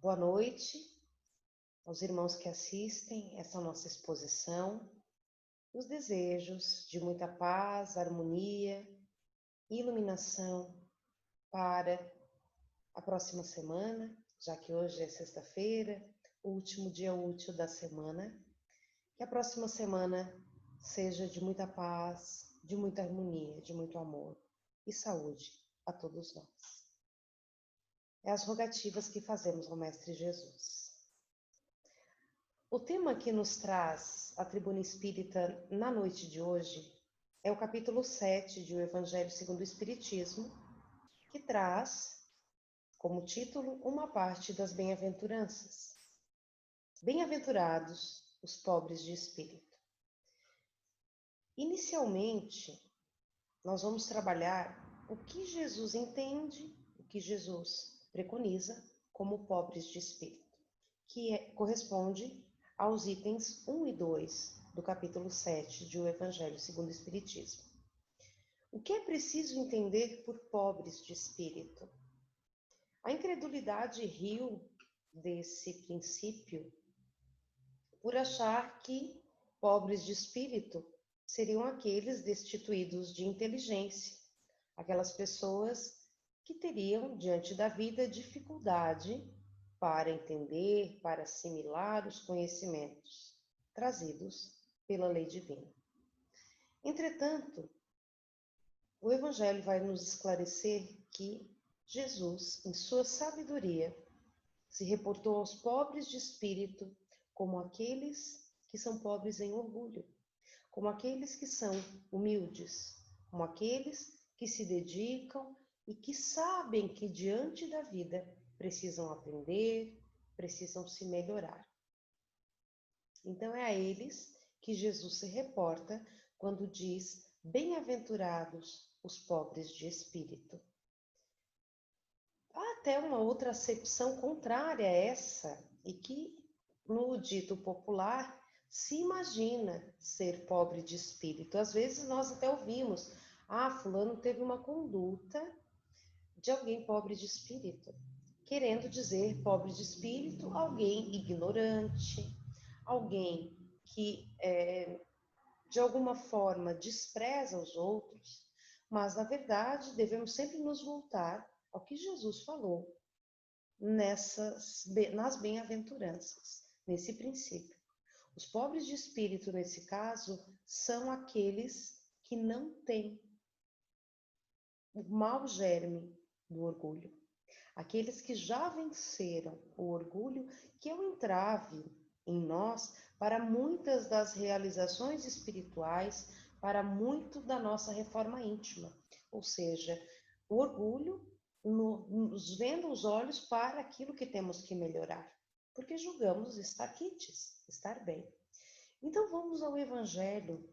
Boa noite aos irmãos que assistem essa nossa exposição. Os desejos de muita paz, harmonia e iluminação para a próxima semana, já que hoje é sexta-feira, o último dia útil da semana. Que a próxima semana seja de muita paz, de muita harmonia, de muito amor e saúde a todos nós. É as rogativas que fazemos ao Mestre Jesus. O tema que nos traz a Tribuna Espírita na noite de hoje é o capítulo 7 de O Evangelho segundo o Espiritismo, que traz como título uma parte das bem-aventuranças. Bem-aventurados os pobres de espírito. Inicialmente, nós vamos trabalhar o que Jesus entende, o que Jesus preconiza como pobres de espírito, que corresponde aos itens 1 e 2 do capítulo 7 de O Evangelho segundo o Espiritismo. O que é preciso entender por pobres de espírito? A incredulidade riu desse princípio por achar que pobres de espírito seriam aqueles destituídos de inteligência, aquelas pessoas que teriam, diante da vida, dificuldade para entender, para assimilar os conhecimentos trazidos pela lei divina. Entretanto, o Evangelho vai nos esclarecer que Jesus, em sua sabedoria, se reportou aos pobres de espírito como aqueles que são pobres em orgulho, como aqueles que são humildes, como aqueles que se dedicam e que sabem que diante da vida precisam aprender, precisam se melhorar. Então é a eles que Jesus se reporta quando diz: bem-aventurados os pobres de espírito. Há até uma outra acepção contrária a essa, e que no dito popular se imagina ser pobre de espírito. Às vezes nós até ouvimos: fulano teve uma conduta de alguém pobre de espírito, querendo dizer pobre de espírito alguém ignorante, alguém que de alguma forma despreza os outros, mas na verdade devemos sempre nos voltar ao que Jesus falou nas bem-aventuranças, nesse princípio. Os pobres de espírito, nesse caso, são aqueles que não têm o mau germe do orgulho. Aqueles que já venceram o orgulho, que é um entrave em nós para muitas das realizações espirituais, para muito da nossa reforma íntima. Ou seja, o orgulho nos venda os olhos para aquilo que temos que melhorar, porque julgamos estar quites, estar bem. Então vamos ao Evangelho,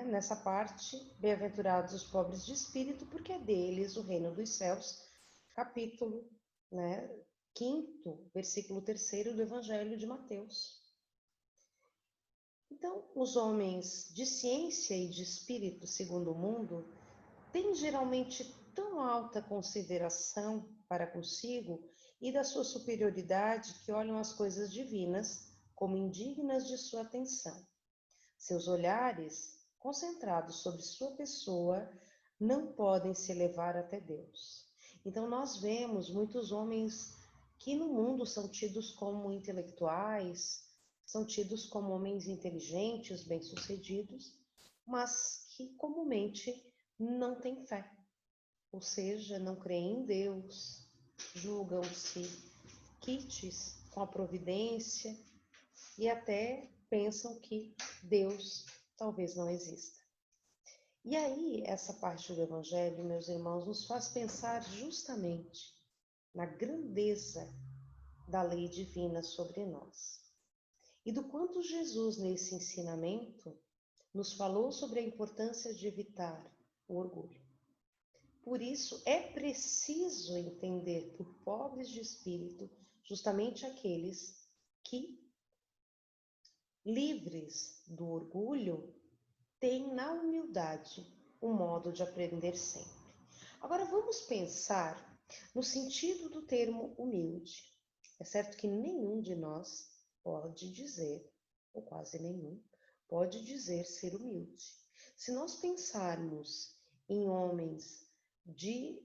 nessa parte, bem-aventurados os pobres de espírito, porque é deles o reino dos céus, capítulo 5º, versículo 3º do Evangelho de Mateus. Então, os homens de ciência e de espírito, segundo o mundo, têm geralmente tão alta consideração para consigo e da sua superioridade que olham as coisas divinas como indignas de sua atenção. Seus olhares, concentrados sobre sua pessoa, não podem se elevar até Deus. Então nós vemos muitos homens que no mundo são tidos como intelectuais, são tidos como homens inteligentes, bem-sucedidos, mas que comumente não têm fé. Ou seja, não creem em Deus, julgam-se quites com a providência e até pensam que Deus talvez não exista. E aí, essa parte do Evangelho, meus irmãos, nos faz pensar justamente na grandeza da lei divina sobre nós. E do quanto Jesus, nesse ensinamento, nos falou sobre a importância de evitar o orgulho. Por isso, é preciso entender por pobres de espírito justamente aqueles que, livres do orgulho, têm na humildade um modo de aprender sempre. Agora vamos pensar no sentido do termo humilde. É certo que nenhum de nós pode dizer, ou quase nenhum, pode dizer ser humilde. Se nós pensarmos em homens de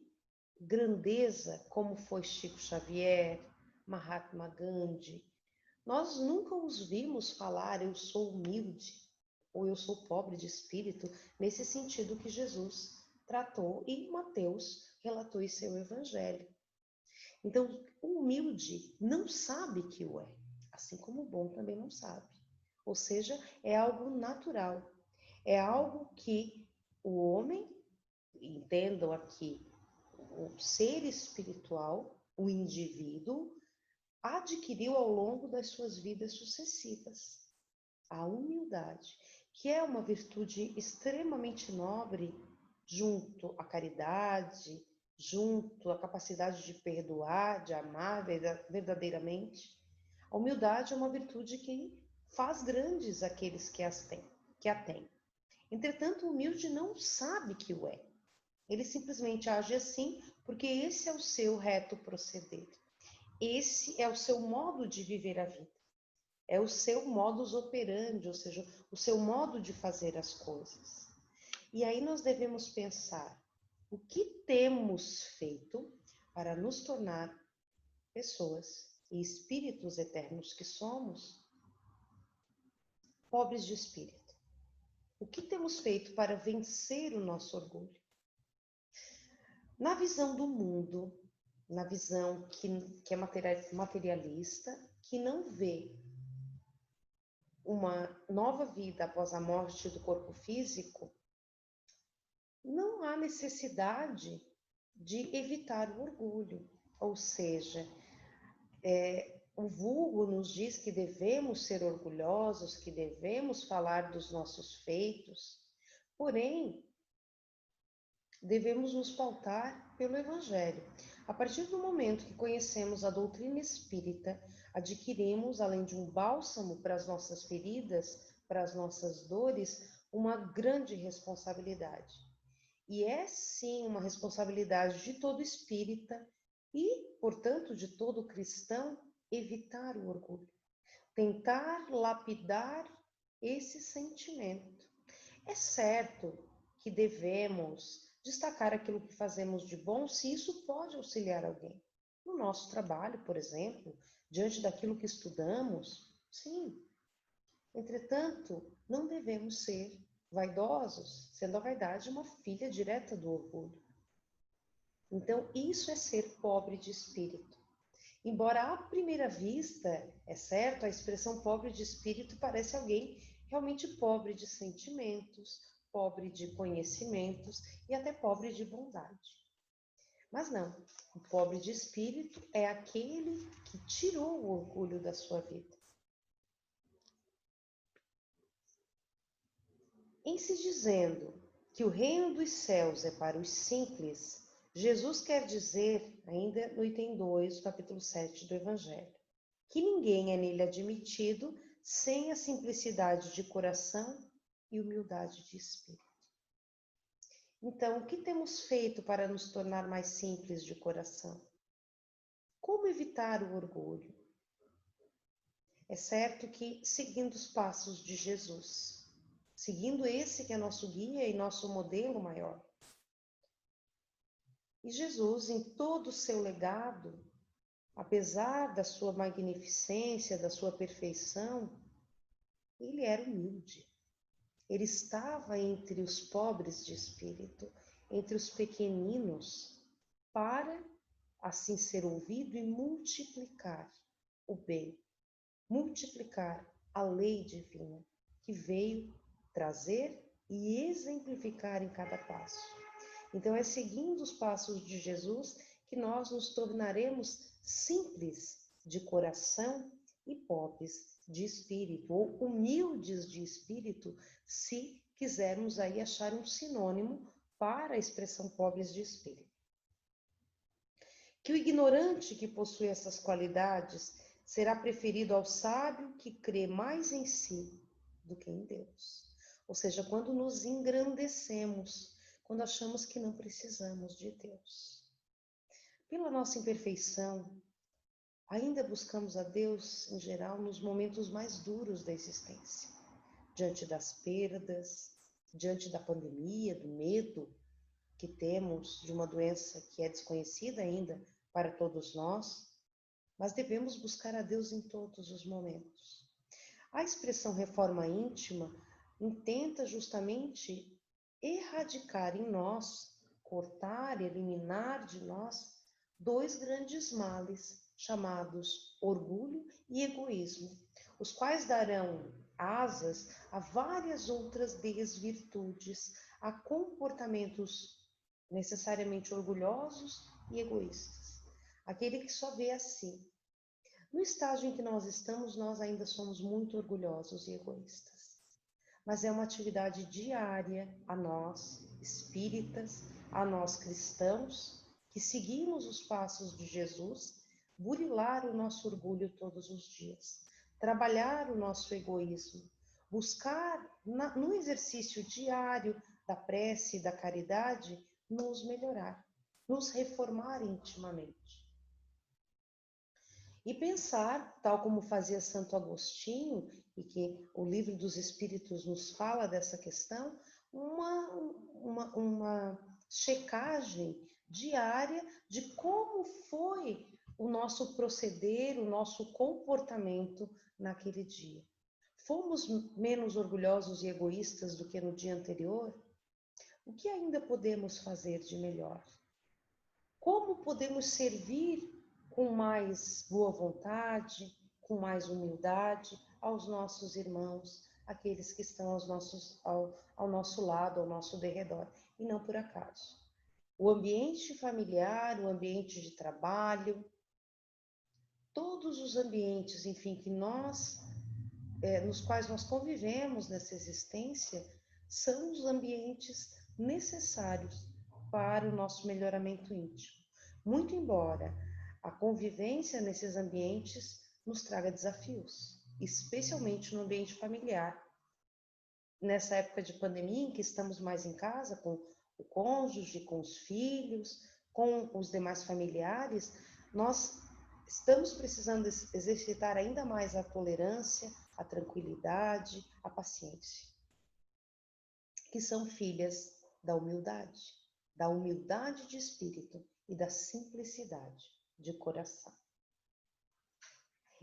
grandeza, como foi Chico Xavier, Mahatma Gandhi, nós nunca os vimos falar eu sou humilde ou eu sou pobre de espírito, nesse sentido que Jesus tratou e Mateus relatou em seu evangelho. Então, o humilde não sabe que o é, assim como o bom também não sabe. Ou seja, é algo natural, é algo que o homem, entendam aqui, o ser espiritual, o indivíduo, adquiriu ao longo das suas vidas sucessivas. A humildade, que é uma virtude extremamente nobre, junto à caridade, junto à capacidade de perdoar, de amar verdadeiramente. A humildade é uma virtude que faz grandes aqueles que a têm. Entretanto, o humilde não sabe que o é. Ele simplesmente age assim porque esse é o seu reto proceder. Esse é o seu modo de viver a vida. É o seu modus operandi, ou seja, o seu modo de fazer as coisas. E aí nós devemos pensar o que temos feito para nos tornar pessoas e espíritos eternos que somos, pobres de espírito. O que temos feito para vencer o nosso orgulho? Na visão do mundo, na visão que é materialista, que não vê uma nova vida após a morte do corpo físico, não há necessidade de evitar o orgulho. Ou seja, o vulgo nos diz que devemos ser orgulhosos, que devemos falar dos nossos feitos, porém, devemos nos pautar pelo Evangelho. A partir do momento que conhecemos a doutrina espírita, adquirimos, além de um bálsamo para as nossas feridas, para as nossas dores, uma grande responsabilidade. E é sim uma responsabilidade de todo espírita e, portanto, de todo cristão, evitar o orgulho. Tentar lapidar esse sentimento. É certo que devemos destacar aquilo que fazemos de bom, se isso pode auxiliar alguém. No nosso trabalho, por exemplo, diante daquilo que estudamos, sim. Entretanto, não devemos ser vaidosos, sendo a vaidade uma filha direta do orgulho. Então, isso é ser pobre de espírito. Embora à primeira vista, é certo, a expressão pobre de espírito parece alguém realmente pobre de sentimentos, pobre de conhecimentos e até pobre de bondade. Mas não, o pobre de espírito é aquele que tirou o orgulho da sua vida. Em se dizendo que o reino dos céus é para os simples, Jesus quer dizer, ainda no item 2, capítulo 7 do Evangelho, que ninguém é nele admitido sem a simplicidade de coração e humildade de espírito. Então, o que temos feito para nos tornar mais simples de coração? Como evitar o orgulho? É certo que seguindo os passos de Jesus, seguindo esse que é nosso guia e nosso modelo maior. E Jesus, em todo o seu legado, apesar da sua magnificência, da sua perfeição, ele era humilde. Ele estava entre os pobres de espírito, entre os pequeninos, para assim ser ouvido e multiplicar o bem, multiplicar a lei divina que veio trazer e exemplificar em cada passo. Então é seguindo os passos de Jesus que nós nos tornaremos simples de coração e pobres de espírito, ou humildes de espírito, se quisermos aí achar um sinônimo para a expressão pobres de espírito. Que o ignorante que possui essas qualidades será preferido ao sábio que crê mais em si do que em Deus. Ou seja, quando nos engrandecemos, quando achamos que não precisamos de Deus. Pela nossa imperfeição, Ainda buscamos a Deus, em geral, nos momentos mais duros da existência, diante das perdas, diante da pandemia, do medo que temos de uma doença que é desconhecida ainda para todos nós, mas devemos buscar a Deus em todos os momentos. A expressão reforma íntima intenta justamente erradicar em nós, cortar, eliminar de nós, dois grandes males, chamados orgulho e egoísmo, os quais darão asas a várias outras desvirtudes, a comportamentos necessariamente orgulhosos e egoístas. Aquele que só vê a si. No estágio em que nós estamos, nós ainda somos muito orgulhosos e egoístas. Mas é uma atividade diária a nós, espíritas, a nós cristãos, que seguimos os passos de Jesus, burilar o nosso orgulho todos os dias, trabalhar o nosso egoísmo, buscar no exercício diário da prece e da caridade, nos melhorar, nos reformar intimamente. E pensar, tal como fazia Santo Agostinho, e que o Livro dos Espíritos nos fala dessa questão, uma checagem diária de como foi o nosso proceder, o nosso comportamento naquele dia. Fomos menos orgulhosos e egoístas do que no dia anterior? O que ainda podemos fazer de melhor? Como podemos servir com mais boa vontade, com mais humildade aos nossos irmãos, aqueles que estão ao nosso lado, ao nosso derredor, e não por acaso. O ambiente familiar, o ambiente de trabalho, todos os ambientes, enfim, que nos quais nós convivemos nessa existência, são os ambientes necessários para o nosso melhoramento íntimo. Muito embora a convivência nesses ambientes nos traga desafios, especialmente no ambiente familiar. Nessa época de pandemia, em que estamos mais em casa com o cônjuge, com os filhos, com os demais familiares, nós estamos precisando exercitar ainda mais a tolerância, a tranquilidade, a paciência, que são filhas da humildade de espírito e da simplicidade de coração.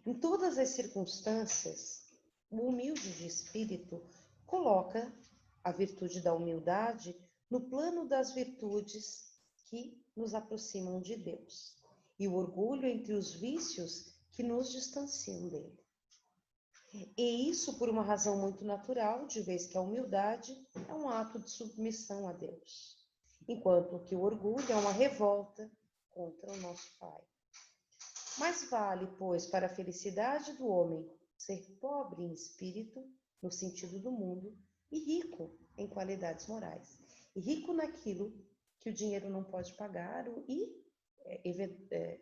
Em todas as circunstâncias, o humilde de espírito coloca a virtude da humildade no plano das virtudes que nos aproximam de Deus, e o orgulho entre os vícios que nos distanciam dele. E isso por uma razão muito natural, de vez que a humildade é um ato de submissão a Deus, enquanto que o orgulho é uma revolta contra o nosso Pai. Mais vale, pois, para a felicidade do homem ser pobre em espírito, no sentido do mundo, e rico em qualidades morais. E rico naquilo que o dinheiro não pode pagar e,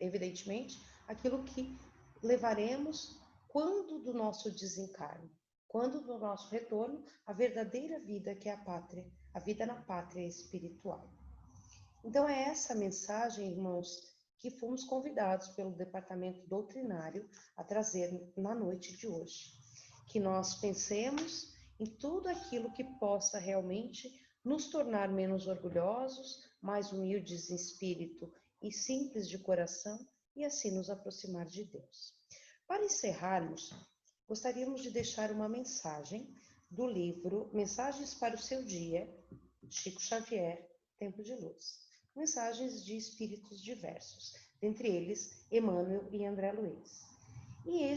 evidentemente, aquilo que levaremos quando do nosso desencarno, quando do nosso retorno, a verdadeira vida que é a pátria, a vida na pátria espiritual. Então é essa mensagem, irmãos, que fomos convidados pelo Departamento Doutrinário a trazer na noite de hoje. Que nós pensemos em tudo aquilo que possa realmente nos tornar menos orgulhosos, mais humildes em espírito e simples de coração, e assim nos aproximar de Deus. Para encerrarmos, gostaríamos de deixar uma mensagem do livro Mensagens para o Seu Dia, Chico Xavier, Tempo de Luz. Mensagens de espíritos diversos, dentre eles Emmanuel e André Luiz. E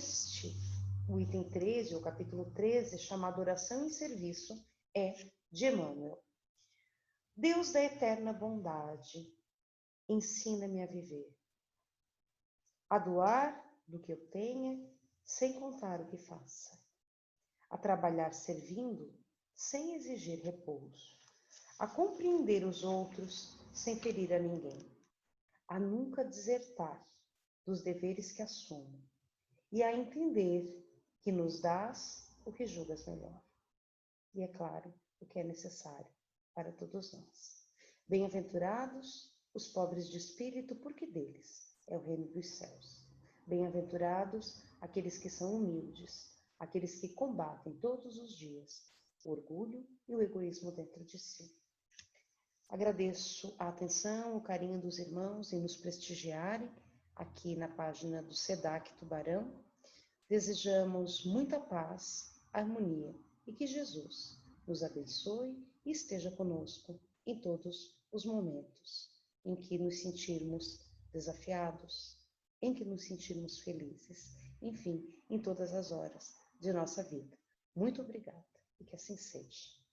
o item 13, o capítulo 13, chamado Oração e Serviço, é de Emmanuel. Deus da eterna bondade, ensina-me a viver, a doar do que eu tenha, sem contar o que faça, a trabalhar servindo, sem exigir repouso, a compreender os outros, sem ferir a ninguém, a nunca desertar dos deveres que assumo, e a entender que nos dás o que julgas melhor. E, é claro, o que é necessário para todos nós. Bem-aventurados os pobres de espírito, porque deles é o reino dos céus. Bem-aventurados aqueles que são humildes, aqueles que combatem todos os dias o orgulho e o egoísmo dentro de si. Agradeço a atenção, o carinho dos irmãos em nos prestigiarem aqui na página do SEDAC Tubarão. Desejamos muita paz, harmonia e que Jesus nos abençoe e esteja conosco em todos os momentos em que nos sentirmos desafiados, em que nos sentirmos felizes, enfim, em todas as horas de nossa vida. Muito obrigada e que assim seja.